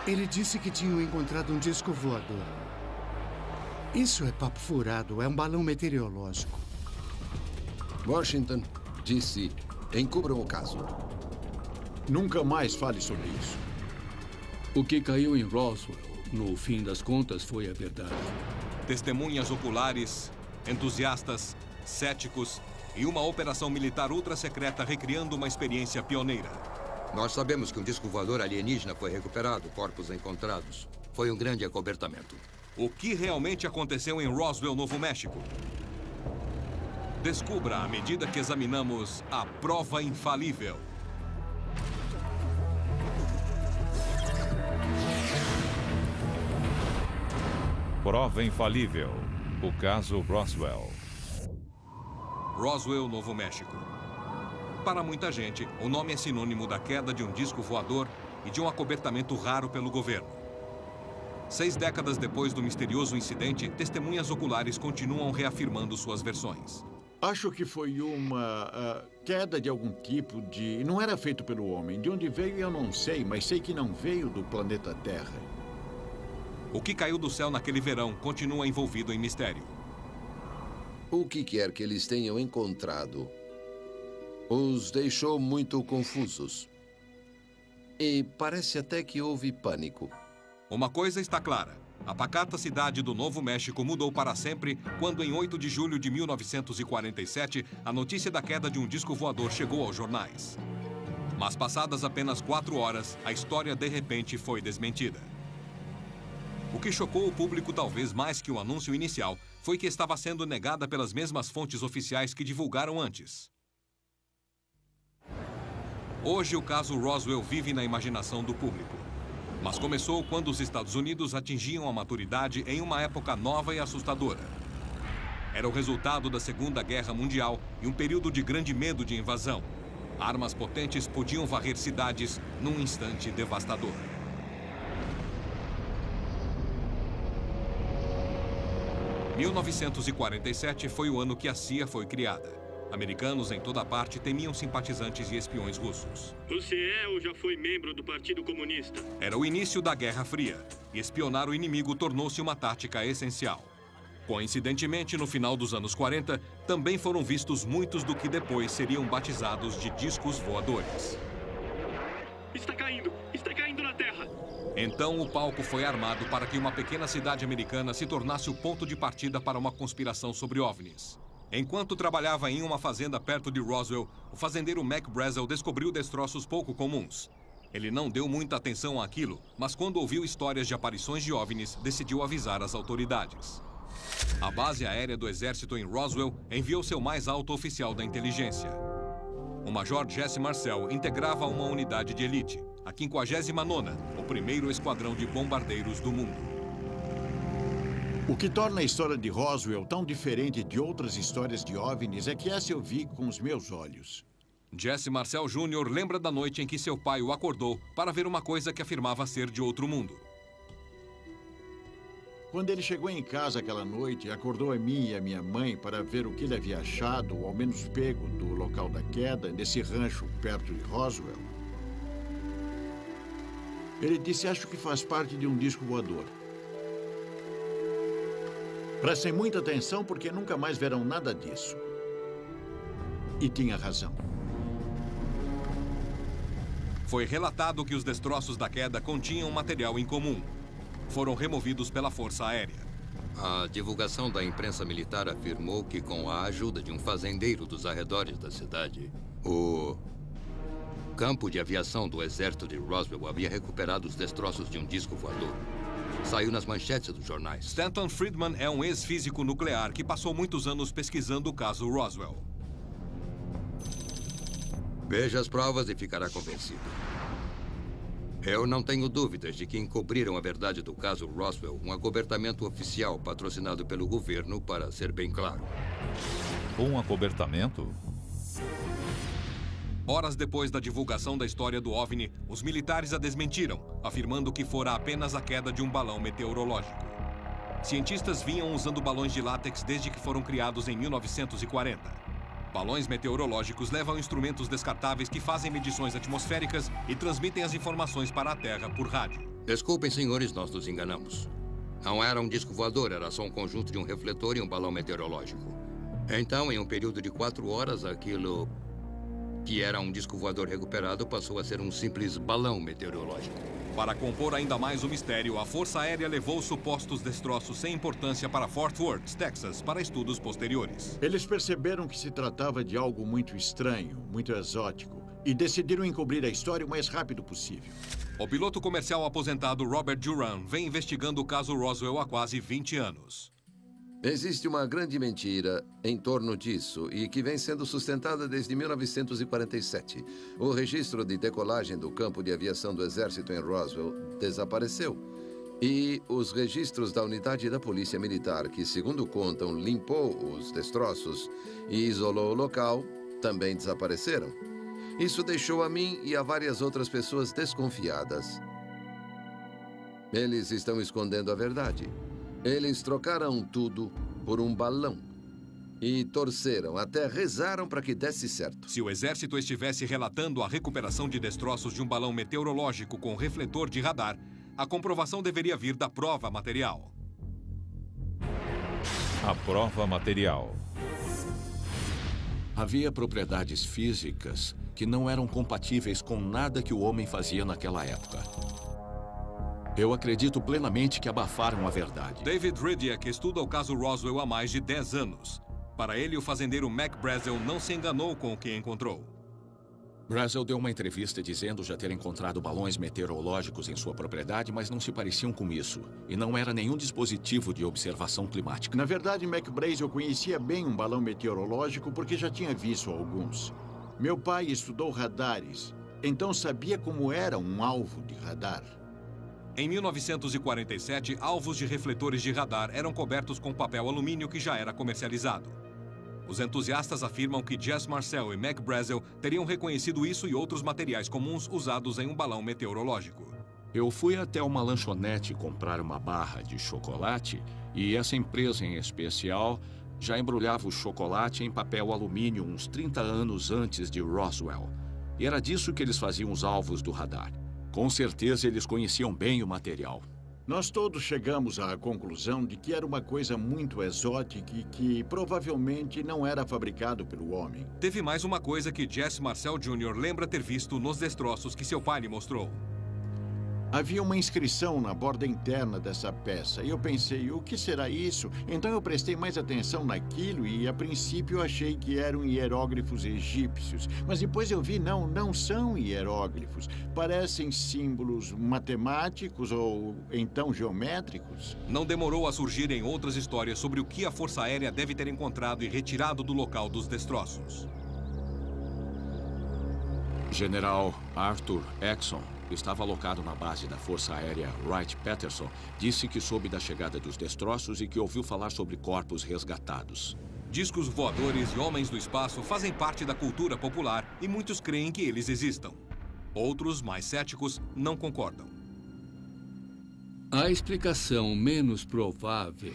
Ele disse que tinham encontrado um disco voador. Isso é papo furado, é um balão meteorológico. Washington, D.C., encubram o caso. Nunca mais fale sobre isso. O que caiu em Roswell, no fim das contas, foi a verdade. Testemunhas oculares, entusiastas, céticos e uma operação militar ultra-secreta recriando uma experiência pioneira. Nós sabemos que um disco voador alienígena foi recuperado, corpos encontrados. Foi um grande acobertamento. O que realmente aconteceu em Roswell, Novo México? Descubra à medida que examinamos a prova infalível. Prova infalível. O caso Roswell. Roswell, Novo México. Para muita gente, o nome é sinônimo da queda de um disco voador e de um acobertamento raro pelo governo. 6 décadas depois do misterioso incidente, testemunhas oculares continuam reafirmando suas versões. Acho que foi uma queda de algum tipo de... Não era feito pelo homem. De onde veio eu não sei, mas sei que não veio do planeta Terra. O que caiu do céu naquele verão continua envolvido em mistério. O que quer que eles tenham encontrado os deixou muito confusos. E parece até que houve pânico. Uma coisa está clara. A pacata cidade do Novo México mudou para sempre quando, em 8 de julho de 1947, a notícia da queda de um disco voador chegou aos jornais. Mas passadas apenas 4 horas, a história de repente foi desmentida. O que chocou o público talvez mais que o anúncio inicial foi que estava sendo negada pelas mesmas fontes oficiais que divulgaram antes. Hoje, o caso Roswell vive na imaginação do público. Mas começou quando os Estados Unidos atingiam a maturidade em uma época nova e assustadora. Era o resultado da Segunda Guerra Mundial e um período de grande medo de invasão. Armas potentes podiam varrer cidades num instante devastador. Em 1947 foi o ano que a CIA foi criada. Americanos em toda parte temiam simpatizantes e espiões russos. Você é ou já foi membro do Partido Comunista? Era o início da Guerra Fria, e espionar o inimigo tornou-se uma tática essencial. Coincidentemente, no final dos anos 40, também foram vistos muitos do que depois seriam batizados de discos voadores. Está caindo na Terra! Então o palco foi armado para que uma pequena cidade americana se tornasse o ponto de partida para uma conspiração sobre OVNIs. Enquanto trabalhava em uma fazenda perto de Roswell, o fazendeiro Mac Brazel descobriu destroços pouco comuns. Ele não deu muita atenção àquilo, mas quando ouviu histórias de aparições de OVNIs, decidiu avisar as autoridades. A base aérea do exército em Roswell enviou seu mais alto oficial da inteligência. O Major Jesse Marcel integrava uma unidade de elite, a 59ª, o primeiro esquadrão de bombardeiros do mundo. O que torna a história de Roswell tão diferente de outras histórias de OVNIs é que essa eu vi com os meus olhos. Jesse Marcel Jr. lembra da noite em que seu pai o acordou para ver uma coisa que afirmava ser de outro mundo. Quando ele chegou em casa aquela noite, acordou a mim e a minha mãe para ver o que ele havia achado, ou ao menos pego, do local da queda, nesse rancho perto de Roswell. Ele disse, acho que faz parte de um disco voador. Prestem muita atenção porque nunca mais verão nada disso. E tinha razão. Foi relatado que os destroços da queda continham material incomum. Foram removidos pela Força Aérea. A divulgação da imprensa militar afirmou que, com a ajuda de um fazendeiro dos arredores da cidade, o campo de aviação do exército de Roswell havia recuperado os destroços de um disco voador. Saiu nas manchetes dos jornais. Stanton Friedman é um ex-físico nuclear que passou muitos anos pesquisando o caso Roswell. Veja as provas e ficará convencido. Eu não tenho dúvidas de que encobriram a verdade do caso Roswell, um acobertamento oficial patrocinado pelo governo, para ser bem claro. Um acobertamento? Horas depois da divulgação da história do OVNI, os militares a desmentiram, afirmando que fora apenas a queda de um balão meteorológico. Cientistas vinham usando balões de látex desde que foram criados em 1940. Balões meteorológicos levam instrumentos descartáveis que fazem medições atmosféricas e transmitem as informações para a Terra por rádio. Desculpem, senhores, nós nos enganamos. Não era um disco voador, era só um conjunto de um refletor e um balão meteorológico. Então, em um período de 4 horas, aquilo que era um disco voador recuperado passou a ser um simples balão meteorológico. Para compor ainda mais o mistério, a Força Aérea levou supostos destroços sem importância para Fort Worth, Texas, para estudos posteriores. Eles perceberam que se tratava de algo muito estranho, muito exótico, e decidiram encobrir a história o mais rápido possível. O piloto comercial aposentado Robert Duran vem investigando o caso Roswell há quase 20 anos. Existe uma grande mentira em torno disso e que vem sendo sustentada desde 1947. O registro de decolagem do campo de aviação do Exército em Roswell desapareceu. E os registros da unidade da Polícia Militar, que, segundo contam, limpou os destroços e isolou o local, também desapareceram. Isso deixou a mim e a várias outras pessoas desconfiadas. Eles estão escondendo a verdade. Eles trocaram tudo por um balão. E torceram, até rezaram para que desse certo. Se o Exército estivesse relatando a recuperação de destroços de um balão meteorológico com refletor de radar, a comprovação deveria vir da prova material. A prova material. Havia propriedades físicas que não eram compatíveis com nada que o homem fazia naquela época. Eu acredito plenamente que abafaram a verdade. David Ridiak estuda o caso Roswell há mais de 10 anos. Para ele, o fazendeiro Mac Brazel não se enganou com o que encontrou. Brazel deu uma entrevista dizendo já ter encontrado balões meteorológicos em sua propriedade, mas não se pareciam com isso. E não era nenhum dispositivo de observação climática. Na verdade, Mac Brazel conhecia bem um balão meteorológico porque já tinha visto alguns. Meu pai estudou radares, então sabia como era um alvo de radar. Em 1947, alvos de refletores de radar eram cobertos com papel alumínio que já era comercializado. Os entusiastas afirmam que Jess Marcel e Mac Brazel teriam reconhecido isso e outros materiais comuns usados em um balão meteorológico. Eu fui até uma lanchonete comprar uma barra de chocolate e essa empresa em especial já embrulhava o chocolate em papel alumínio uns 30 anos antes de Roswell. E era disso que eles faziam os alvos do radar. Com certeza eles conheciam bem o material. Nós todos chegamos à conclusão de que era uma coisa muito exótica e que provavelmente não era fabricado pelo homem. Teve mais uma coisa que Jesse Marcel Jr. lembra ter visto nos destroços que seu pai lhe mostrou. Havia uma inscrição na borda interna dessa peça e eu pensei, o que será isso? Então eu prestei mais atenção naquilo e a princípio achei que eram hieróglifos egípcios. Mas depois eu vi, não são hieróglifos. Parecem símbolos matemáticos ou então geométricos. Não demorou a surgirem outras histórias sobre o que a Força Aérea deve ter encontrado e retirado do local dos destroços. General Arthur Exon, que estava alocado na base da Força Aérea Wright-Patterson, disse que soube da chegada dos destroços e que ouviu falar sobre corpos resgatados. Discos voadores e homens do espaço fazem parte da cultura popular e muitos creem que eles existam. Outros, mais céticos, não concordam. A explicação menos provável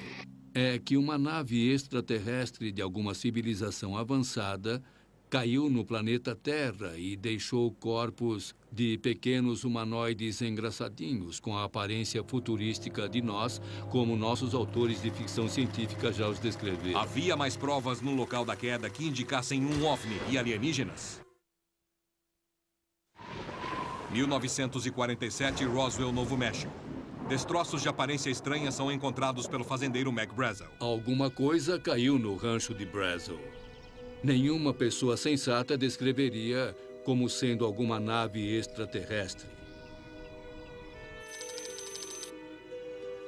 é que uma nave extraterrestre de alguma civilização avançada caiu no planeta Terra e deixou corpos de pequenos humanoides engraçadinhos com a aparência futurística de nós, como nossos autores de ficção científica já os descreveram. Havia mais provas no local da queda que indicassem um OVNI e alienígenas? 1947, Roswell, Novo México. Destroços de aparência estranha são encontrados pelo fazendeiro Mac Brazel. Alguma coisa caiu no rancho de Brazel. Nenhuma pessoa sensata descreveria como sendo alguma nave extraterrestre.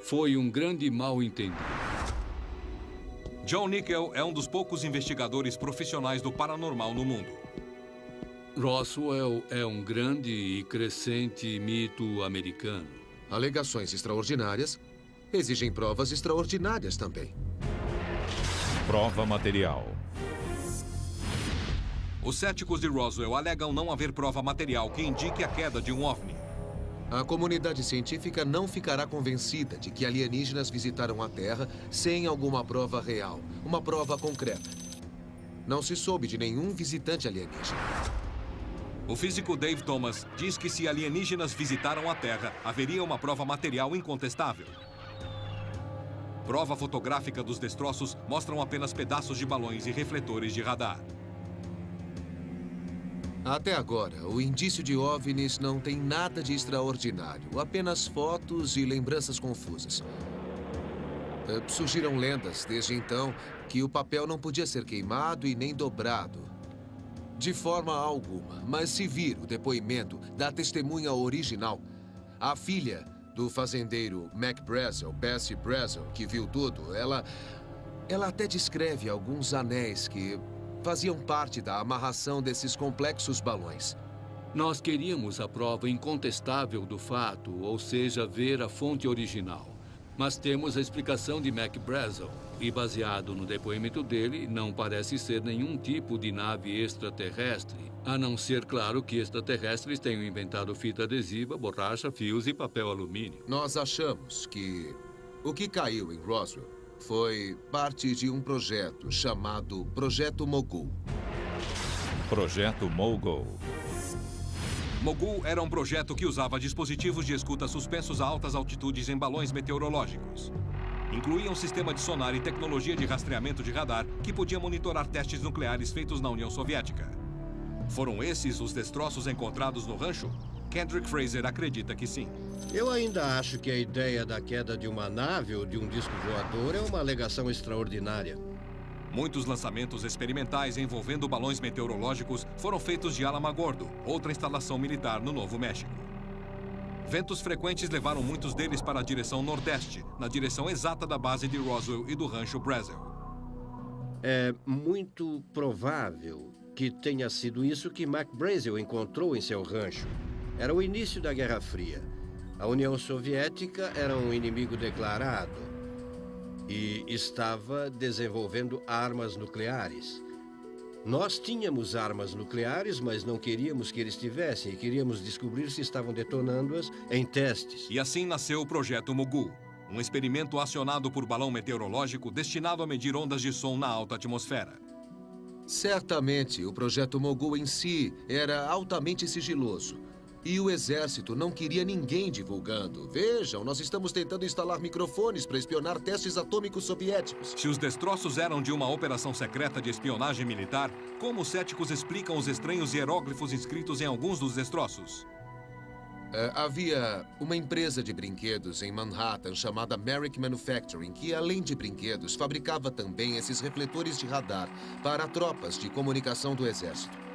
Foi um grande mal-entendido. John Nickel é um dos poucos investigadores profissionais do paranormal no mundo. Roswell é um grande e crescente mito americano. Alegações extraordinárias exigem provas extraordinárias também. Prova material. Os céticos de Roswell alegam não haver prova material que indique a queda de um OVNI. A comunidade científica não ficará convencida de que alienígenas visitaram a Terra sem alguma prova real, uma prova concreta. Não se soube de nenhum visitante alienígena. O físico Dave Thomas diz que se alienígenas visitaram a Terra, haveria uma prova material incontestável. Prova fotográfica dos destroços mostram apenas pedaços de balões e refletores de radar. Até agora, o indício de OVNIs não tem nada de extraordinário. Apenas fotos e lembranças confusas. Surgiram lendas, desde então, que o papel não podia ser queimado e nem dobrado. De forma alguma. Mas se vir o depoimento da testemunha original, a filha do fazendeiro Mac Brazel, Bessie Brazel, que viu tudo, ela até descreve alguns anéis que faziam parte da amarração desses complexos balões. Nós queríamos a prova incontestável do fato, ou seja, ver a fonte original. Mas temos a explicação de Mac Brazel, e baseado no depoimento dele, não parece ser nenhum tipo de nave extraterrestre, a não ser, claro, que extraterrestres tenham inventado fita adesiva, borracha, fios e papel alumínio. Nós achamos que o que caiu em Roswell foi parte de um projeto chamado Projeto Mogul. Projeto Mogul. Mogul era um projeto que usava dispositivos de escuta suspensos a altas altitudes em balões meteorológicos. Incluía um sistema de sonar e tecnologia de rastreamento de radar que podia monitorar testes nucleares feitos na União Soviética. Foram esses os destroços encontrados no rancho? Kendrick Fraser acredita que sim. Eu ainda acho que a ideia da queda de uma nave ou de um disco voador é uma alegação extraordinária. Muitos lançamentos experimentais envolvendo balões meteorológicos foram feitos de Alamogordo, outra instalação militar no Novo México. Ventos frequentes levaram muitos deles para a direção nordeste, na direção exata da base de Roswell e do rancho Brazel. É muito provável que tenha sido isso que Mac Brazel encontrou em seu rancho. Era o início da Guerra Fria. A União Soviética era um inimigo declarado e estava desenvolvendo armas nucleares. Nós tínhamos armas nucleares, mas não queríamos que eles tivessem e queríamos descobrir se estavam detonando-as em testes. E assim nasceu o Projeto Mogul, um experimento acionado por balão meteorológico destinado a medir ondas de som na alta atmosfera. Certamente, o Projeto Mogul em si era altamente sigiloso. E o exército não queria ninguém divulgando. Vejam, nós estamos tentando instalar microfones para espionar testes atômicos soviéticos. Se os destroços eram de uma operação secreta de espionagem militar, como os céticos explicam os estranhos hieróglifos inscritos em alguns dos destroços? Havia uma empresa de brinquedos em Manhattan chamada Merrick Manufacturing, que, além de brinquedos, fabricava também esses refletores de radar para tropas de comunicação do exército.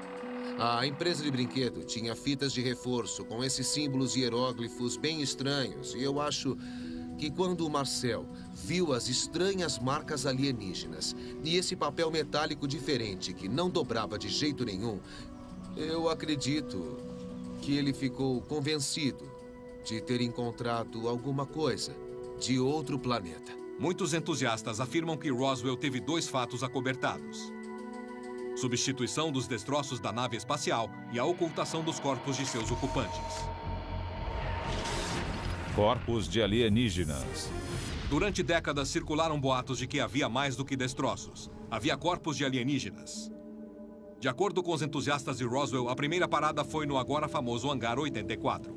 A empresa de brinquedo tinha fitas de reforço com esses símbolos hieróglifos bem estranhos. E eu acho que quando o Marcel viu as estranhas marcas alienígenas e esse papel metálico diferente que não dobrava de jeito nenhum, eu acredito que ele ficou convencido de ter encontrado alguma coisa de outro planeta. Muitos entusiastas afirmam que Roswell teve dois fatos acobertados: substituição dos destroços da nave espacial e a ocultação dos corpos de seus ocupantes. Corpos de alienígenas. Durante décadas circularam boatos de que havia mais do que destroços. Havia corpos de alienígenas. De acordo com os entusiastas de Roswell, a primeira parada foi no agora famoso Hangar 84.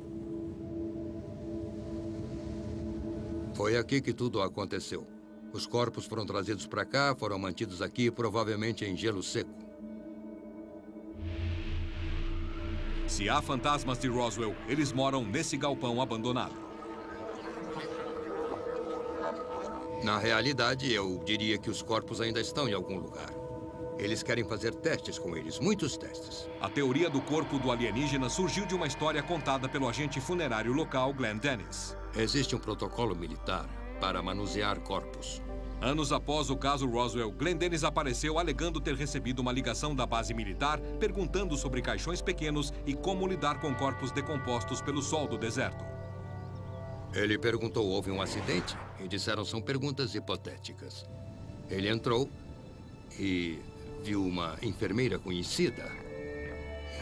Foi aqui que tudo aconteceu. Os corpos foram trazidos para cá, foram mantidos aqui, provavelmente em gelo seco. Se há fantasmas de Roswell, eles moram nesse galpão abandonado. Na realidade, eu diria que os corpos ainda estão em algum lugar. Eles querem fazer testes com eles, muitos testes. A teoria do corpo do alienígena surgiu de uma história contada pelo agente funerário local Glenn Dennis. Existe um protocolo militar para manusear corpos. Anos após o caso Roswell, Glenn Dennis apareceu alegando ter recebido uma ligação da base militar perguntando sobre caixões pequenos e como lidar com corpos decompostos pelo sol do deserto. Ele perguntou, houve um acidente? E disseram, são perguntas hipotéticas. Ele entrou e viu uma enfermeira conhecida.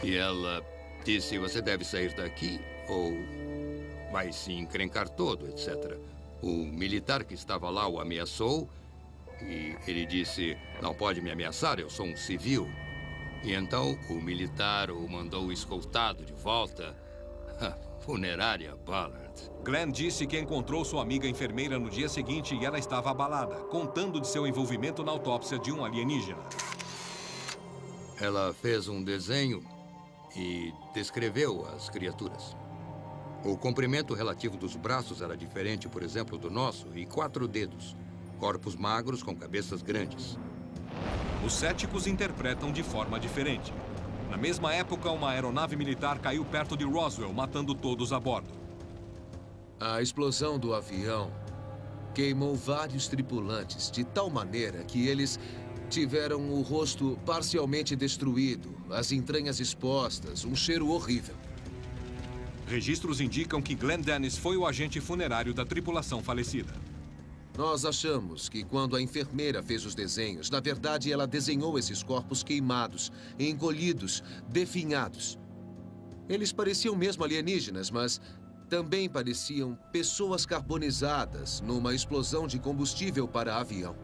E ela disse, você deve sair daqui ou vai se encrencar todo, etc. O militar que estava lá o ameaçou e ele disse, não pode me ameaçar, eu sou um civil. E então o militar o mandou escoltado de volta à funerária Ballard. Glenn disse que encontrou sua amiga enfermeira no dia seguinte e ela estava abalada, contando de seu envolvimento na autópsia de um alienígena. Ela fez um desenho e descreveu as criaturas. O comprimento relativo dos braços era diferente, por exemplo, do nosso, e 4 dedos. Corpos magros com cabeças grandes. Os céticos interpretam de forma diferente. Na mesma época, uma aeronave militar caiu perto de Roswell, matando todos a bordo. A explosão do avião queimou vários tripulantes de tal maneira que eles tiveram o rosto parcialmente destruído, as entranhas expostas, um cheiro horrível. Registros indicam que Glenn Dennis foi o agente funerário da tripulação falecida. Nós achamos que quando a enfermeira fez os desenhos, na verdade ela desenhou esses corpos queimados, encolhidos, definhados. Eles pareciam mesmo alienígenas, mas também pareciam pessoas carbonizadas numa explosão de combustível para avião.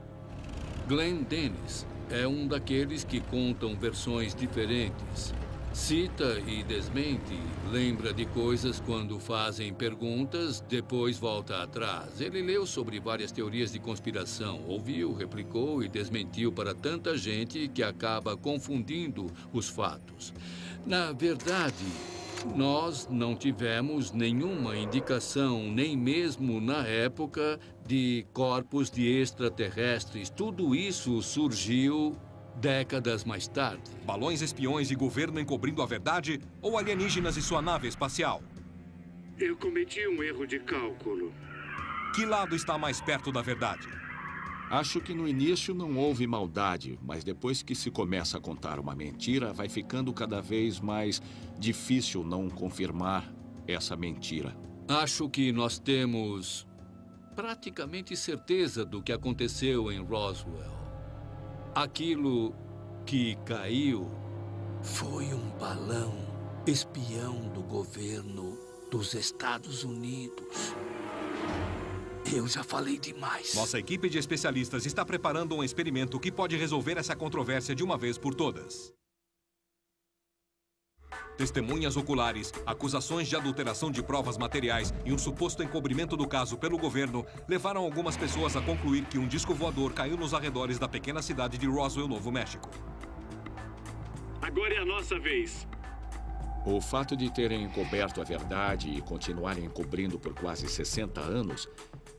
Glenn Dennis é um daqueles que contam versões diferentes. Cita e desmente, lembra de coisas quando fazem perguntas, depois volta atrás. Ele leu sobre várias teorias de conspiração, ouviu, replicou e desmentiu para tanta gente que acaba confundindo os fatos. Na verdade, nós não tivemos nenhuma indicação, nem mesmo na época, de corpos de extraterrestres. Tudo isso surgiu décadas mais tarde. Balões espiões e governo encobrindo a verdade ou alienígenas e sua nave espacial? Eu cometi um erro de cálculo. Que lado está mais perto da verdade? Acho que no início não houve maldade, mas depois que se começa a contar uma mentira, vai ficando cada vez mais difícil não confirmar essa mentira. Acho que nós temos praticamente certeza do que aconteceu em Roswell. Aquilo que caiu foi um balão espião do governo dos Estados Unidos. Eu já falei demais. Nossa equipe de especialistas está preparando um experimento que pode resolver essa controvérsia de uma vez por todas. Testemunhas oculares, acusações de adulteração de provas materiais e um suposto encobrimento do caso pelo governo levaram algumas pessoas a concluir que um disco voador caiu nos arredores da pequena cidade de Roswell, Novo México. Agora é a nossa vez. O fato de terem encoberto a verdade e continuarem encobrindo por quase 60 anos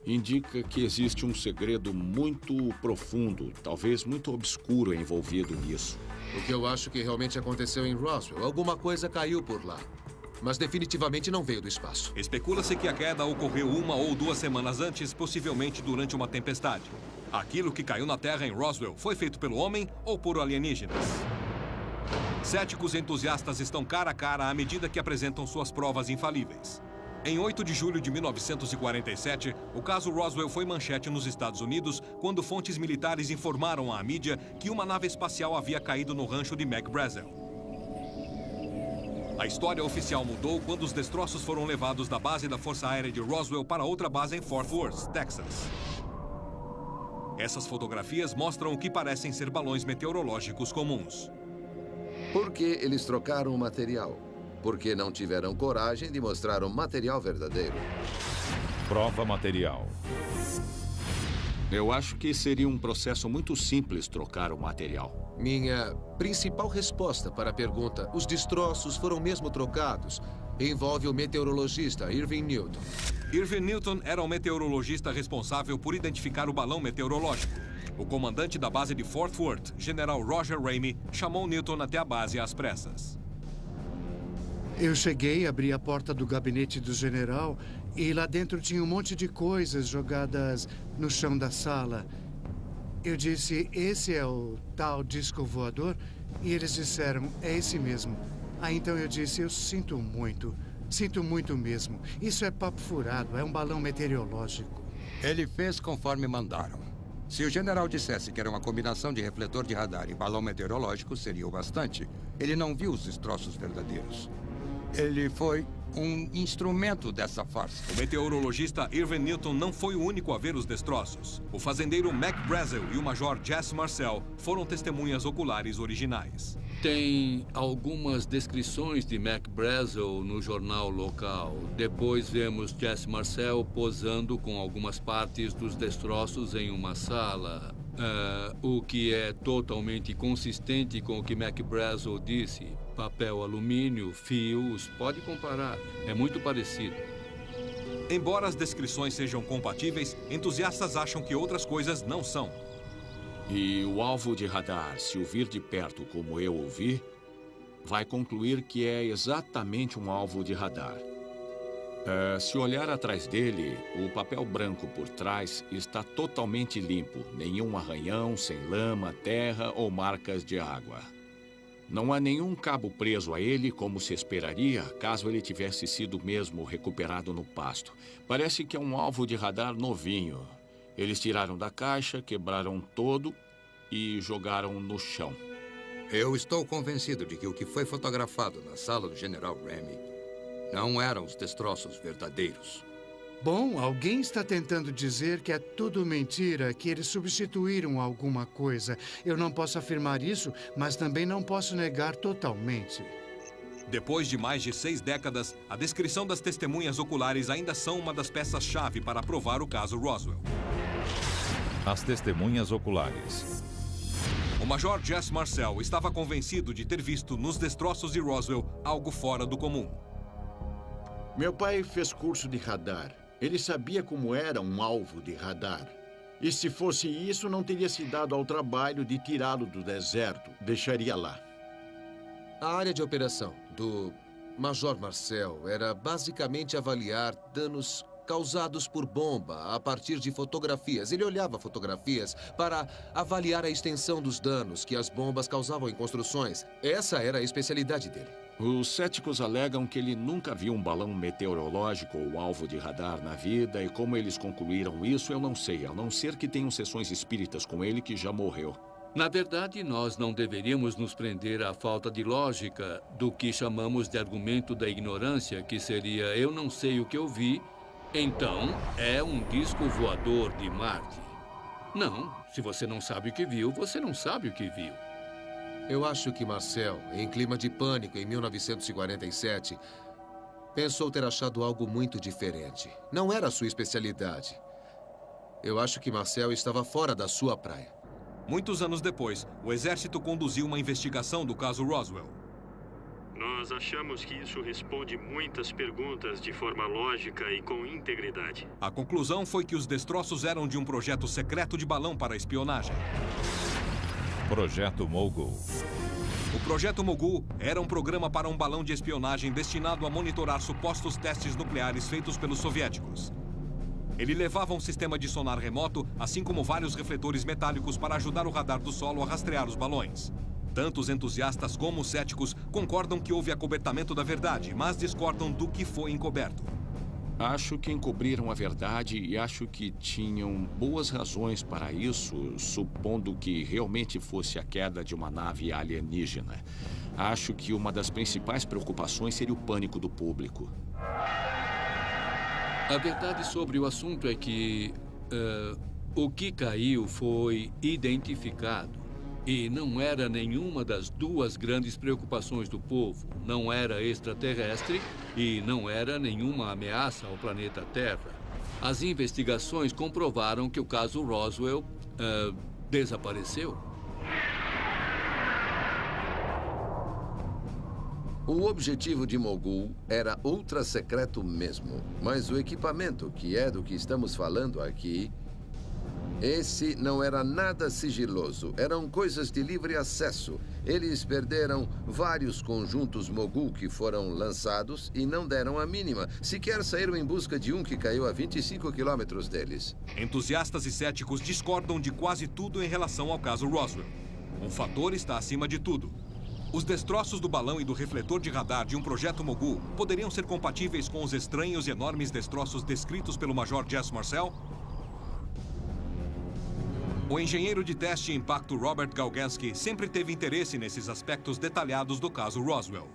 indica que existe um segredo muito profundo, talvez muito obscuro envolvido nisso. O que eu acho que realmente aconteceu em Roswell, alguma coisa caiu por lá. Mas definitivamente não veio do espaço. Especula-se que a queda ocorreu 1 ou 2 semanas antes, possivelmente durante uma tempestade. Aquilo que caiu na Terra em Roswell foi feito pelo homem ou por alienígenas? Céticos entusiastas estão cara a cara à medida que apresentam suas provas infalíveis. Em 8 de julho de 1947, o caso Roswell foi manchete nos Estados Unidos quando fontes militares informaram à mídia que uma nave espacial havia caído no rancho de Mac Brazel. A história oficial mudou quando os destroços foram levados da base da Força Aérea de Roswell para outra base em Fort Worth, Texas. Essas fotografias mostram o que parecem ser balões meteorológicos comuns. Por que eles trocaram o material? Porque não tiveram coragem de mostrar o material verdadeiro. Prova material. Eu acho que seria um processo muito simples trocar o material. Minha principal resposta para a pergunta, os destroços foram mesmo trocados, envolve o meteorologista Irving Newton. Irving Newton era o meteorologista responsável por identificar o balão meteorológico. O comandante da base de Fort Worth, General Roger Ramey, chamou Newton até a base às pressas. Eu cheguei, abri a porta do gabinete do general e lá dentro tinha um monte de coisas jogadas no chão da sala. Eu disse, esse é o tal disco voador? E eles disseram, é esse mesmo. Aí então eu disse, eu sinto muito mesmo. Isso é papo furado, é um balão meteorológico. Ele fez conforme mandaram. Se o general dissesse que era uma combinação de refletor de radar e balão meteorológico, seria o bastante. Ele não viu os destroços verdadeiros. Ele foi um instrumento dessa farsa. O meteorologista Irving Newton não foi o único a ver os destroços. O fazendeiro Mac Brazel e o major Jesse Marcel foram testemunhas oculares originais. Tem algumas descrições de Mac Brazel no jornal local. Depois vemos Jesse Marcel posando com algumas partes dos destroços em uma sala. O que é totalmente consistente com o que Mac Brazel disse. Papel alumínio, fios, pode comparar. É muito parecido. Embora as descrições sejam compatíveis, entusiastas acham que outras coisas não são. E o alvo de radar, se o vir de perto como eu o vi, vai concluir que é exatamente um alvo de radar. Se olhar atrás dele, o papel branco por trás está totalmente limpo. Nenhum arranhão, sem lama, terra ou marcas de água. Não há nenhum cabo preso a ele, como se esperaria, caso ele tivesse sido mesmo recuperado no pasto. Parece que é um alvo de radar novinho. Eles tiraram da caixa, quebraram todo e jogaram no chão. Eu estou convencido de que o que foi fotografado na sala do General Remy não eram os destroços verdadeiros. Bom, alguém está tentando dizer que é tudo mentira, que eles substituíram alguma coisa. Eu não posso afirmar isso, mas também não posso negar totalmente. Depois de mais de 6 décadas, a descrição das testemunhas oculares ainda são uma das peças-chave para provar o caso Roswell. As testemunhas oculares. O major Jesse Marcel estava convencido de ter visto nos destroços de Roswell algo fora do comum. Meu pai fez curso de radar. Ele sabia como era um alvo de radar. E se fosse isso, não teria se dado ao trabalho de tirá-lo do deserto. Deixaria lá. A área de operação do Major Marcel era basicamente avaliar danos causados por bomba a partir de fotografias. Ele olhava fotografias para avaliar a extensão dos danos que as bombas causavam em construções. Essa era a especialidade dele. Os céticos alegam que ele nunca viu um balão meteorológico ou alvo de radar na vida, e como eles concluíram isso, eu não sei, a não ser que tenham sessões espíritas com ele que já morreu. Na verdade, nós não deveríamos nos prender à falta de lógica do que chamamos de argumento da ignorância, que seria eu não sei o que eu vi, então é um disco voador de Marte. Não, se você não sabe o que viu, você não sabe o que viu. Eu acho que Marcel, em clima de pânico em 1947, pensou ter achado algo muito diferente. Não era a sua especialidade. Eu acho que Marcel estava fora da sua praia. Muitos anos depois, o exército conduziu uma investigação do caso Roswell. Nós achamos que isso responde muitas perguntas de forma lógica e com integridade. A conclusão foi que os destroços eram de um projeto secreto de balão para espionagem. Projeto Mogul. O Projeto Mogul era um programa para um balão de espionagem destinado a monitorar supostos testes nucleares feitos pelos soviéticos. Ele levava um sistema de sonar remoto, assim como vários refletores metálicos para ajudar o radar do solo a rastrear os balões. Tanto os entusiastas como os céticos concordam que houve acobertamento da verdade, mas discordam do que foi encoberto. Acho que encobriram a verdade e acho que tinham boas razões para isso, supondo que realmente fosse a queda de uma nave alienígena. Acho que uma das principais preocupações seria o pânico do público. A verdade sobre o assunto é que o que caiu foi identificado. E não era nenhuma das duas grandes preocupações do povo. Não era extraterrestre e não era nenhuma ameaça ao planeta Terra. As investigações comprovaram que o caso Roswell desapareceu. O objetivo de Mogul era ultra secreto mesmo, mas o equipamento, que é do que estamos falando aqui, esse não era nada sigiloso, eram coisas de livre acesso. Eles perderam vários conjuntos Mogul que foram lançados e não deram a mínima. Sequer saíram em busca de um que caiu a 25 quilômetros deles. Entusiastas e céticos discordam de quase tudo em relação ao caso Roswell. Um fator está acima de tudo. Os destroços do balão e do refletor de radar de um projeto Mogul poderiam ser compatíveis com os estranhos e enormes destroços descritos pelo Major Jesse Marcel? O engenheiro de teste e impacto Robert Galgansky sempre teve interesse nesses aspectos detalhados do caso Roswell.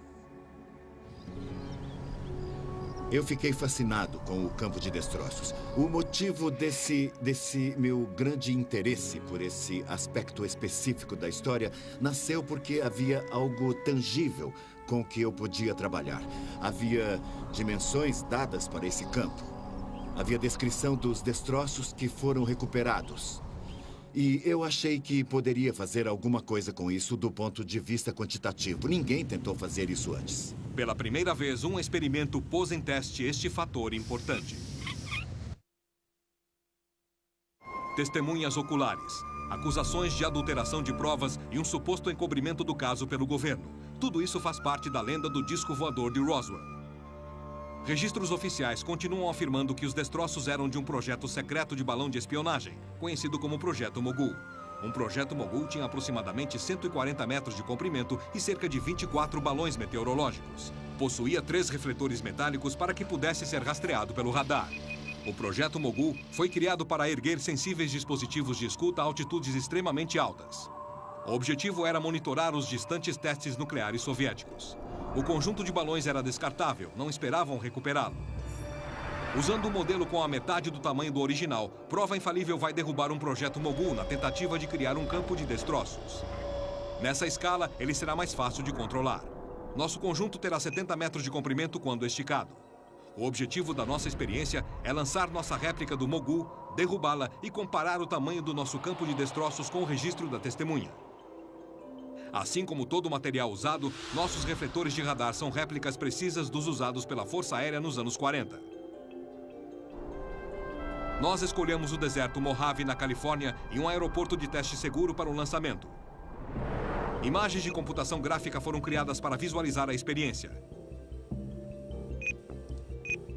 Eu fiquei fascinado com o campo de destroços. O motivo desse meu grande interesse por esse aspecto específico da história nasceu porque havia algo tangível com que eu podia trabalhar. Havia dimensões dadas para esse campo. Havia descrição dos destroços que foram recuperados. E eu achei que poderia fazer alguma coisa com isso do ponto de vista quantitativo. Ninguém tentou fazer isso antes. Pela primeira vez, um experimento pôs em teste este fator importante. Testemunhas oculares, acusações de adulteração de provas e um suposto encobrimento do caso pelo governo. Tudo isso faz parte da lenda do disco voador de Roswell. Registros oficiais continuam afirmando que os destroços eram de um projeto secreto de balão de espionagem, conhecido como Projeto Mogul. Um projeto Mogul tinha aproximadamente 140 metros de comprimento e cerca de 24 balões meteorológicos. Possuía 3 refletores metálicos para que pudesse ser rastreado pelo radar. O projeto Mogul foi criado para erguer sensíveis dispositivos de escuta a altitudes extremamente altas. O objetivo era monitorar os distantes testes nucleares soviéticos. O conjunto de balões era descartável, não esperavam recuperá-lo. Usando um modelo com a metade do tamanho do original, Prova Infalível vai derrubar um projeto Mogul na tentativa de criar um campo de destroços. Nessa escala, ele será mais fácil de controlar. Nosso conjunto terá 70 metros de comprimento quando esticado. O objetivo da nossa experiência é lançar nossa réplica do Mogul, derrubá-la e comparar o tamanho do nosso campo de destroços com o registro da testemunha. Assim como todo o material usado, nossos refletores de radar são réplicas precisas dos usados pela Força Aérea nos anos 40. Nós escolhemos o deserto Mojave, na Califórnia, e um aeroporto de teste seguro para o lançamento. Imagens de computação gráfica foram criadas para visualizar a experiência.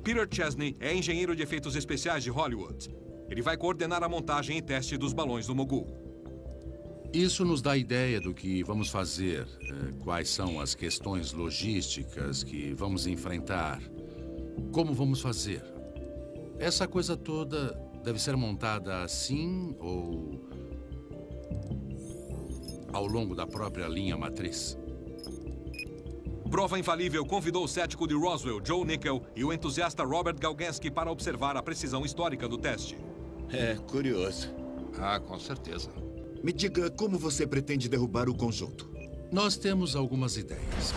Peter Chesney é engenheiro de efeitos especiais de Hollywood. Ele vai coordenar a montagem e teste dos balões do Mogul. Isso nos dá ideia do que vamos fazer, quais são as questões logísticas que vamos enfrentar, como vamos fazer. Essa coisa toda deve ser montada assim ou ao longo da própria linha matriz. Prova Infalível convidou o cético de Roswell, Joe Nickel, e o entusiasta Robert Galgansky para observar a precisão histórica do teste. É curioso. Ah, com certeza. Me diga como você pretende derrubar o conjunto. Nós temos algumas ideias.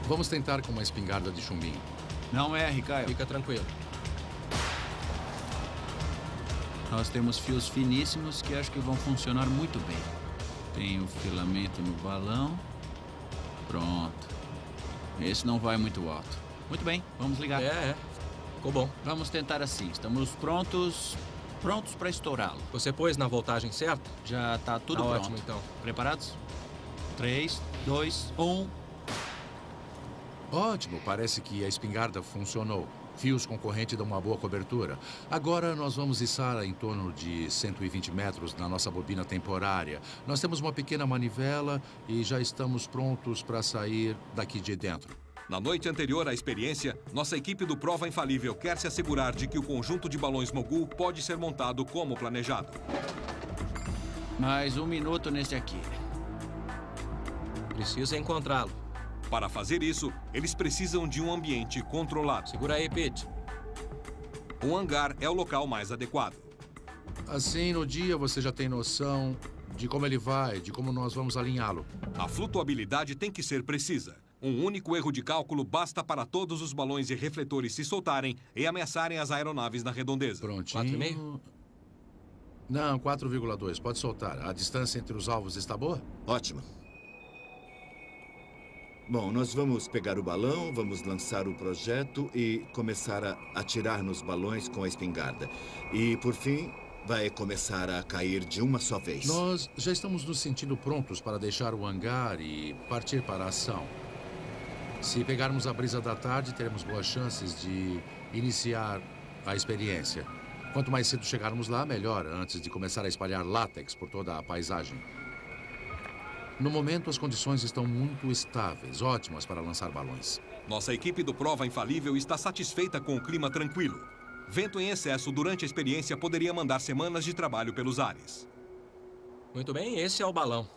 Vamos tentar com uma espingarda de chumbinho. Não erre, Caio. Fica tranquilo. Nós temos fios finíssimos que acho que vão funcionar muito bem. Tem o filamento no balão. Pronto. Esse não vai muito alto. Muito bem, vamos ligar. Ficou bom. Vamos tentar assim. Estamos prontos para estourá-lo. Você pôs na voltagem certa? Já está tudo pronto. Ótimo, então. Preparados? 3, 2, 1... Ótimo, parece que a espingarda funcionou. Fios com corrente dão uma boa cobertura. Agora nós vamos içar em torno de 120 metros na nossa bobina temporária. Nós temos uma pequena manivela e já estamos prontos para sair daqui de dentro. Na noite anterior à experiência, nossa equipe do Prova Infalível quer se assegurar de que o conjunto de balões Mogul pode ser montado como planejado. Mais 1 minuto nesse aqui. Precisa encontrá-lo. Para fazer isso, eles precisam de um ambiente controlado. Segura aí, Pete. Um hangar é o local mais adequado. Assim, no dia você já tem noção de como ele vai, de como nós vamos alinhá-lo. A flutuabilidade tem que ser precisa. Um único erro de cálculo basta para todos os balões e refletores se soltarem e ameaçarem as aeronaves na redondeza. Prontinho. 4,5? Não, 4,2. Pode soltar. A distância entre os alvos está boa? Ótimo. Bom, nós vamos pegar o balão, vamos lançar o projeto e começar a atirar nos balões com a espingarda. E, por fim, vai começar a cair de uma só vez. Nós já estamos nos sentindo prontos para deixar o hangar e partir para a ação. Se pegarmos a brisa da tarde, teremos boas chances de iniciar a experiência. Quanto mais cedo chegarmos lá, melhor, antes de começar a espalhar látex por toda a paisagem. No momento, as condições estão muito estáveis, ótimas para lançar balões. Nossa equipe do Prova Infalível está satisfeita com o clima tranquilo. Vento em excesso durante a experiência poderia mandar semanas de trabalho pelos ares. Muito bem, esse é o balão.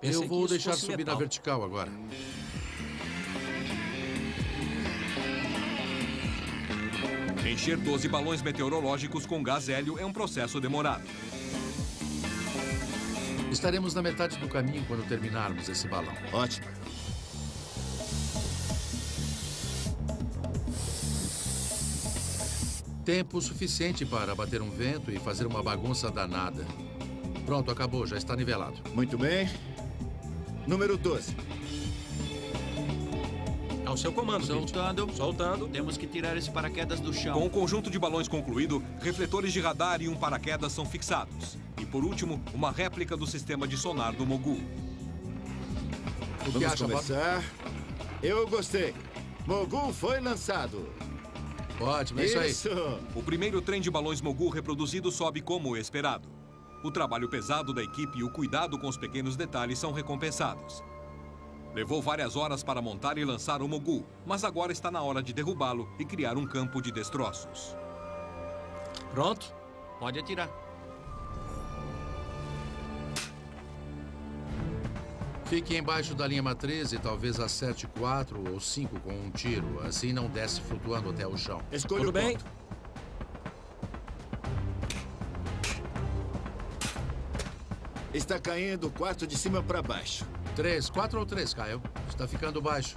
Pensei Eu vou que isso deixar fosse subir metal. na vertical agora. Encher 12 balões meteorológicos com gás hélio é um processo demorado. Estaremos na metade do caminho quando terminarmos esse balão. Ótimo. Tempo suficiente para bater um vento e fazer uma bagunça danada. Pronto, acabou, já está nivelado. Muito bem. Número 12. Ao seu comando, Soltando. Soltando. Temos que tirar esse paraquedas do chão. Com o conjunto de balões concluído, refletores de radar e um paraquedas são fixados. E, por último, uma réplica do sistema de sonar do Mogul. Vamos começar. Eu gostei. Mogul foi lançado. Ótimo, é isso aí. O primeiro trem de balões Mogul reproduzido sobe como esperado. O trabalho pesado da equipe e o cuidado com os pequenos detalhes são recompensados. Levou várias horas para montar e lançar o Mogul, mas agora está na hora de derrubá-lo e criar um campo de destroços. Pronto? Pode atirar. Fique embaixo da linha matriz e talvez acerte 4 ou 5 com um tiro. Assim não desce flutuando até o chão. Escolha Tudo o bem? ponto. Está caindo 4 de cima para baixo. 3, 4 ou 3, Kyle. Está ficando baixo.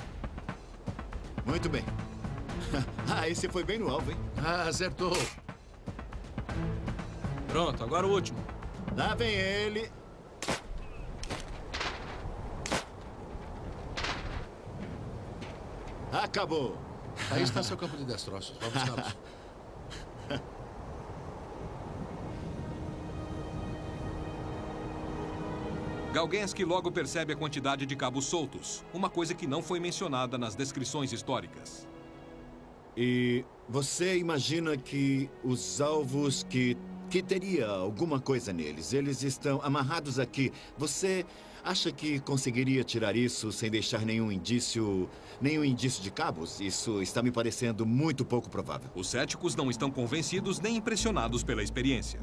Muito bem. Ah, esse foi bem no alvo, hein? Ah, acertou. Pronto, agora o último. Lá vem ele. Acabou. Aí está seu campo de destroços. Vamos buscá-los. Galgensky logo percebe a quantidade de cabos soltos, uma coisa que não foi mencionada nas descrições históricas. E você imagina que os alvos que teria alguma coisa neles, eles estão amarrados aqui. Você acha que conseguiria tirar isso sem deixar nenhum indício de cabos? Isso está me parecendo muito pouco provável. Os céticos não estão convencidos nem impressionados pela experiência.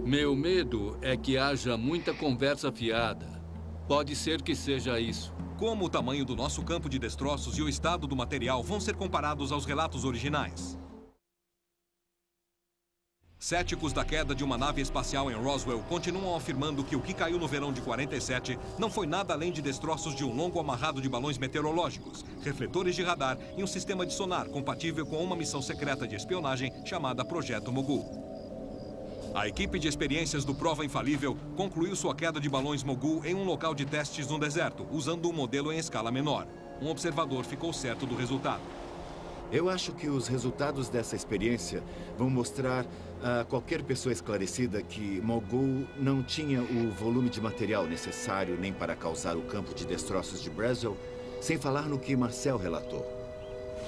Meu medo é que haja muita conversa fiada. Pode ser que seja isso. Como o tamanho do nosso campo de destroços e o estado do material vão ser comparados aos relatos originais? Céticos da queda de uma nave espacial em Roswell continuam afirmando que o que caiu no verão de 47 não foi nada além de destroços de um longo amarrado de balões meteorológicos, refletores de radar e um sistema de sonar compatível com uma missão secreta de espionagem chamada Projeto Mogul. A equipe de experiências do Prova Infalível concluiu sua queda de balões Mogul em um local de testes no deserto, usando um modelo em escala menor. Um observador ficou certo do resultado. Eu acho que os resultados dessa experiência vão mostrar a qualquer pessoa esclarecida que Mogul não tinha o volume de material necessário nem para causar o campo de destroços de Braswell, sem falar no que Marcel relatou.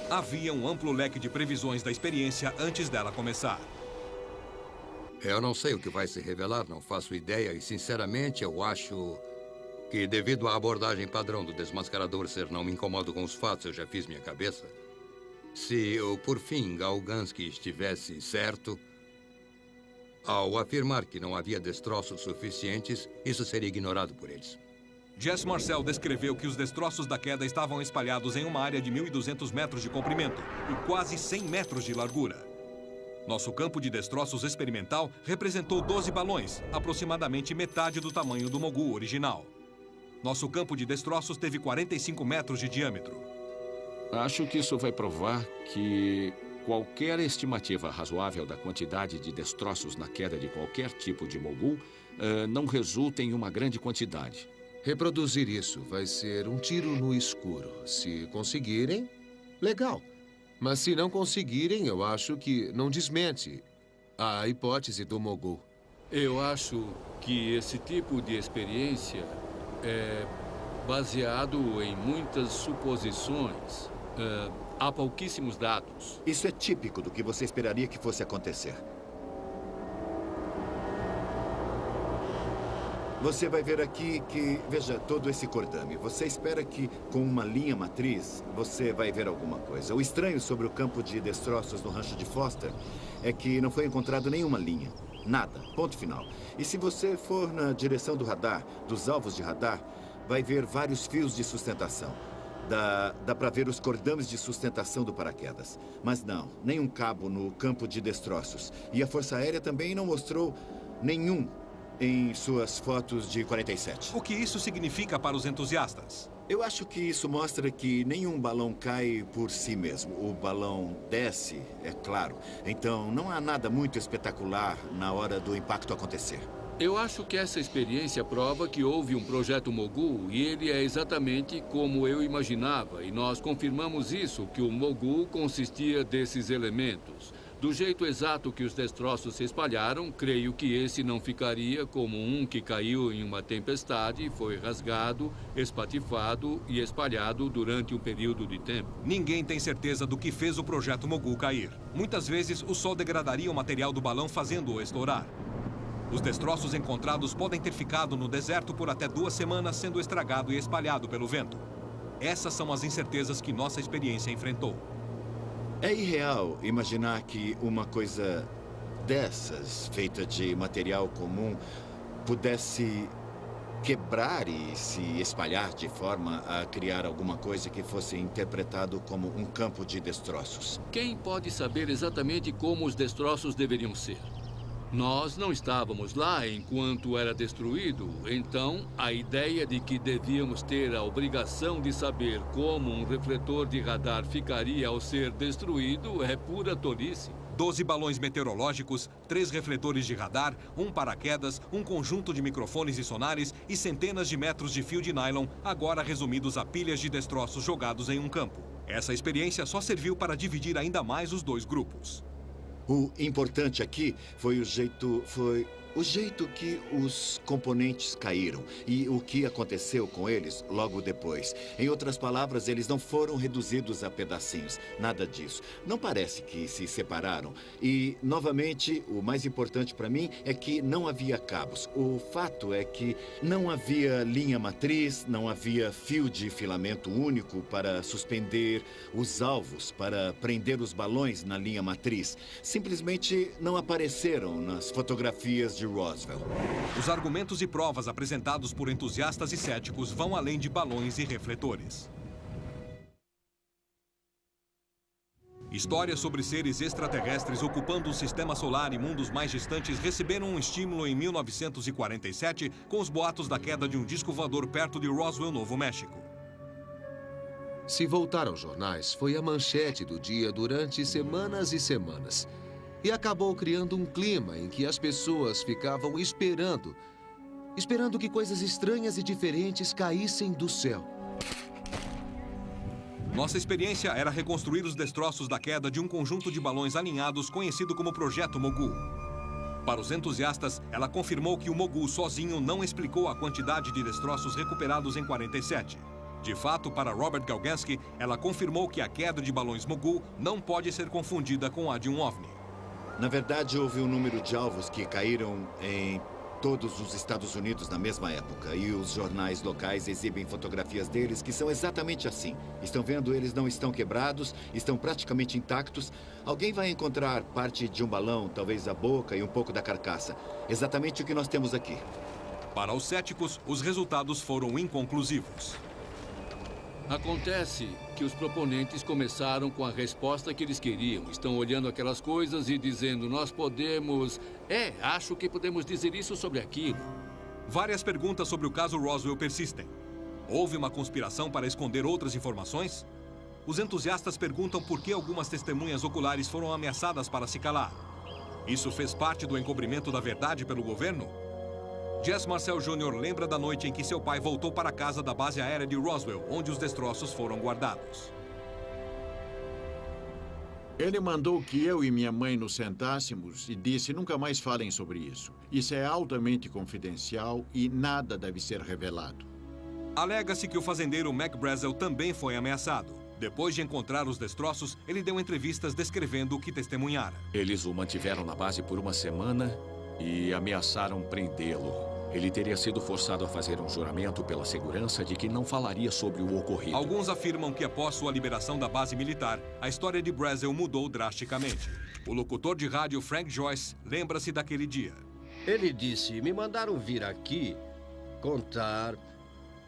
Havia um amplo leque de previsões da experiência antes dela começar. Eu não sei o que vai se revelar, não faço ideia. E, sinceramente, eu acho que, devido à abordagem padrão do desmascarador ser não me incomodo com os fatos, eu já fiz minha cabeça. Se, por fim, Galgensky estivesse certo, ao afirmar que não havia destroços suficientes, isso seria ignorado por eles. Jess Marcel descreveu que os destroços da queda estavam espalhados em uma área de 1.200 metros de comprimento e quase 100 metros de largura. Nosso campo de destroços experimental representou 12 balões, aproximadamente metade do tamanho do Mogul original. Nosso campo de destroços teve 45 metros de diâmetro. Acho que isso vai provar que qualquer estimativa razoável da quantidade de destroços na queda de qualquer tipo de Mogul não resulta em uma grande quantidade. Reproduzir isso vai ser um tiro no escuro. Se conseguirem, legal. Mas se não conseguirem, eu acho que não desmente a hipótese do Mogul. Eu acho que esse tipo de experiência é baseado em muitas suposições. Há pouquíssimos dados. Isso é típico do que você esperaria que fosse acontecer. Você vai ver aqui que, veja, todo esse cordame. Você espera que, com uma linha matriz, você vai ver alguma coisa. O estranho sobre o campo de destroços no rancho de Foster é que não foi encontrado nenhuma linha. Nada. Ponto final. E se você for na direção do radar, dos alvos de radar, vai ver vários fios de sustentação. Dá para ver os cordames de sustentação do paraquedas. Mas não, nenhum cabo no campo de destroços. E a Força Aérea também não mostrou nenhum em suas fotos de 47. O que isso significa para os entusiastas? Eu acho que isso mostra que nenhum balão cai por si mesmo. O balão desce, é claro. Então, não há nada muito espetacular na hora do impacto acontecer. Eu acho que essa experiência prova que houve um projeto Mogul e ele é exatamente como eu imaginava. E nós confirmamos isso, que o Mogul consistia desses elementos. Do jeito exato que os destroços se espalharam, creio que esse não ficaria como um que caiu em uma tempestade e foi rasgado, espatifado e espalhado durante um período de tempo. Ninguém tem certeza do que fez o projeto Mogul cair. Muitas vezes, o sol degradaria o material do balão, fazendo-o estourar. Os destroços encontrados podem ter ficado no deserto por até 2 semanas, sendo estragado e espalhado pelo vento. Essas são as incertezas que nossa experiência enfrentou. É irreal imaginar que uma coisa dessas, feita de material comum, pudesse quebrar e se espalhar de forma a criar alguma coisa que fosse interpretado como um campo de destroços. Quem pode saber exatamente como os destroços deveriam ser? Nós não estávamos lá enquanto era destruído, então a ideia de que devíamos ter a obrigação de saber como um refletor de radar ficaria ao ser destruído é pura tolice. 12 balões meteorológicos, 3 refletores de radar, um paraquedas, um conjunto de microfones e sonares e centenas de metros de fio de nylon, agora resumidos a pilhas de destroços jogados em um campo. Essa experiência só serviu para dividir ainda mais os 2 grupos. O importante aqui foi o jeito que os componentes caíram e o que aconteceu com eles logo depois. Em outras palavras, eles não foram reduzidos a pedacinhos, nada disso. Não parece que se separaram. E, novamente, o mais importante para mim é que não havia cabos. O fato é que não havia linha matriz, não havia fio de filamento único para suspender os alvos, para prender os balões na linha matriz. Simplesmente não apareceram nas fotografias de Roswell. Os argumentos e provas apresentados por entusiastas e céticos vão além de balões e refletores. Histórias sobre seres extraterrestres ocupando o sistema solar e mundos mais distantes receberam um estímulo em 1947 com os boatos da queda de um disco voador perto de Roswell, Novo México. Se voltar aos jornais, foi a manchete do dia durante semanas e semanas. E acabou criando um clima em que as pessoas ficavam esperando que coisas estranhas e diferentes caíssem do céu. Nossa experiência era reconstruir os destroços da queda de um conjunto de balões alinhados conhecido como Projeto Mogul. Para os entusiastas, ela confirmou que o Mogul sozinho não explicou a quantidade de destroços recuperados em 47. De fato, para Robert Galgansky, ela confirmou que a queda de balões Mogul não pode ser confundida com a de um OVNI. Na verdade, houve um número de alvos que caíram em todos os Estados Unidos na mesma época. E os jornais locais exibem fotografias deles que são exatamente assim. Estão vendo? Eles não estão quebrados, estão praticamente intactos. Alguém vai encontrar parte de um balão, talvez a boca e um pouco da carcaça. Exatamente o que nós temos aqui. Para os céticos, os resultados foram inconclusivos. Acontece que os proponentes começaram com a resposta que eles queriam. Estão olhando aquelas coisas e dizendo, nós podemos... acho que podemos dizer isso sobre aquilo. Várias perguntas sobre o caso Roswell persistem. Houve uma conspiração para esconder outras informações? Os entusiastas perguntam por que algumas testemunhas oculares foram ameaçadas para se calar. Isso fez parte do encobrimento da verdade pelo governo? Jess Marcel Jr. lembra da noite em que seu pai voltou para a casa da base aérea de Roswell, onde os destroços foram guardados. Ele mandou que eu e minha mãe nos sentássemos e disse, nunca mais falem sobre isso. Isso é altamente confidencial e nada deve ser revelado. Alega-se que o fazendeiro Mac Brazel também foi ameaçado. Depois de encontrar os destroços, ele deu entrevistas descrevendo o que testemunhara. Eles o mantiveram na base por 1 semana e ameaçaram prendê-lo. Ele teria sido forçado a fazer um juramento pela segurança de que não falaria sobre o ocorrido. Alguns afirmam que após sua liberação da base militar, a história de Brazel mudou drasticamente. O locutor de rádio Frank Joyce lembra-se daquele dia. Ele disse, me mandaram vir aqui contar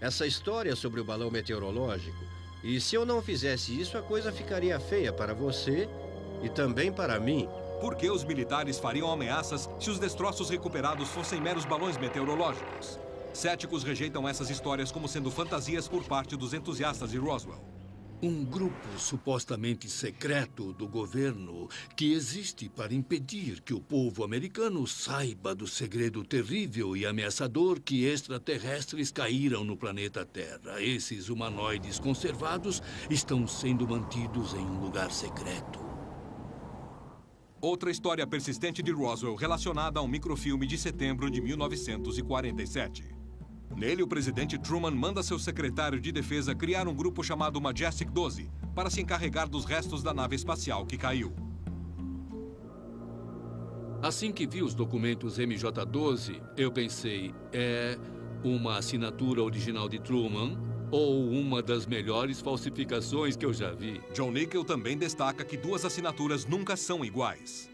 essa história sobre o balão meteorológico. E se eu não fizesse isso, a coisa ficaria feia para você e também para mim. Por que os militares fariam ameaças se os destroços recuperados fossem meros balões meteorológicos? Céticos rejeitam essas histórias como sendo fantasias por parte dos entusiastas de Roswell. Um grupo supostamente secreto do governo que existe para impedir que o povo americano saiba do segredo terrível e ameaçador que extraterrestres caíram no planeta Terra. Esses humanoides conservados estão sendo mantidos em um lugar secreto. Outra história persistente de Roswell relacionada a um microfilme de setembro de 1947. Nele, o presidente Truman manda seu secretário de defesa criar um grupo chamado Majestic 12 para se encarregar dos restos da nave espacial que caiu. Assim que vi os documentos MJ-12, eu pensei, é uma assinatura original de Truman ou uma das melhores falsificações que eu já vi? John Nickel também destaca que duas assinaturas nunca são iguais.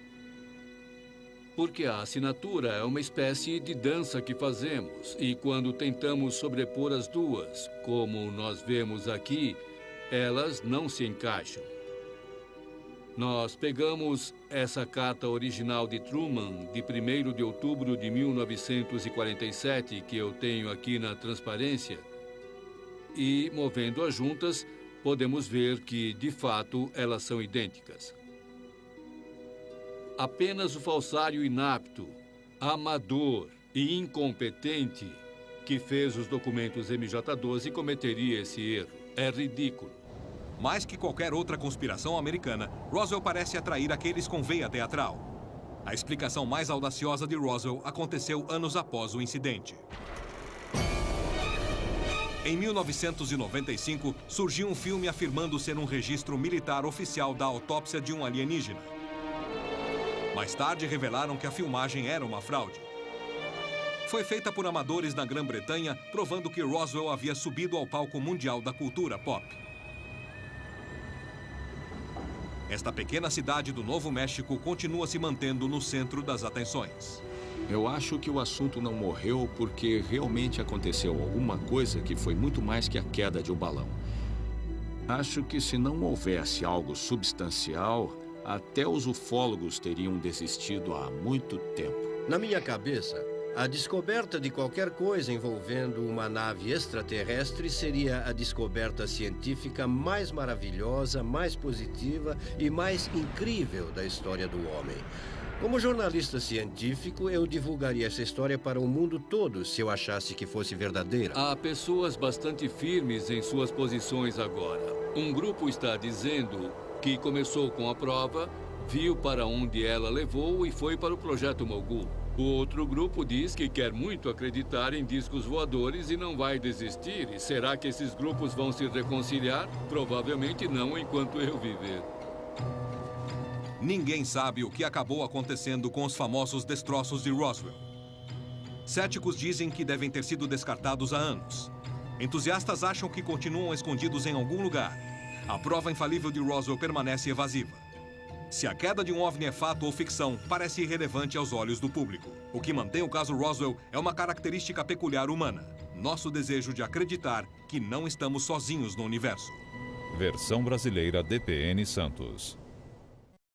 Porque a assinatura é uma espécie de dança que fazemos. E quando tentamos sobrepor as duas, como nós vemos aqui, elas não se encaixam. Nós pegamos essa carta original de Truman, de 1º de outubro de 1947, que eu tenho aqui na transparência, e, movendo-as juntas, podemos ver que, de fato, elas são idênticas. Apenas o falsário inapto, amador e incompetente que fez os documentos MJ-12 cometeria esse erro. É ridículo. Mais que qualquer outra conspiração americana, Roswell parece atrair aqueles com veia teatral. A explicação mais audaciosa de Roswell aconteceu anos após o incidente. Em 1995, surgiu um filme afirmando ser um registro militar oficial da autópsia de um alienígena. Mais tarde, revelaram que a filmagem era uma fraude. Foi feita por amadores na Grã-Bretanha, provando que Roswell havia subido ao palco mundial da cultura pop. Esta pequena cidade do Novo México continua se mantendo no centro das atenções. Eu acho que o assunto não morreu porque realmente aconteceu alguma coisa que foi muito mais que a queda de um balão. Acho que se não houvesse algo substancial, até os ufólogos teriam desistido há muito tempo. Na minha cabeça, a descoberta de qualquer coisa envolvendo uma nave extraterrestre seria a descoberta científica mais maravilhosa, mais positiva e mais incrível da história do homem. Como jornalista científico, eu divulgaria essa história para o mundo todo se eu achasse que fosse verdadeira. Há pessoas bastante firmes em suas posições agora. Um grupo está dizendo que começou com a prova, viu para onde ela levou e foi para o Projeto Mogul. O outro grupo diz que quer muito acreditar em discos voadores e não vai desistir. E será que esses grupos vão se reconciliar? Provavelmente não enquanto eu viver. Ninguém sabe o que acabou acontecendo com os famosos destroços de Roswell. Céticos dizem que devem ter sido descartados há anos. Entusiastas acham que continuam escondidos em algum lugar. A prova infalível de Roswell permanece evasiva. Se a queda de um OVNI é fato ou ficção, parece irrelevante aos olhos do público. O que mantém o caso Roswell é uma característica peculiar humana. Nosso desejo de acreditar que não estamos sozinhos no universo. Versão brasileira DPN Santos.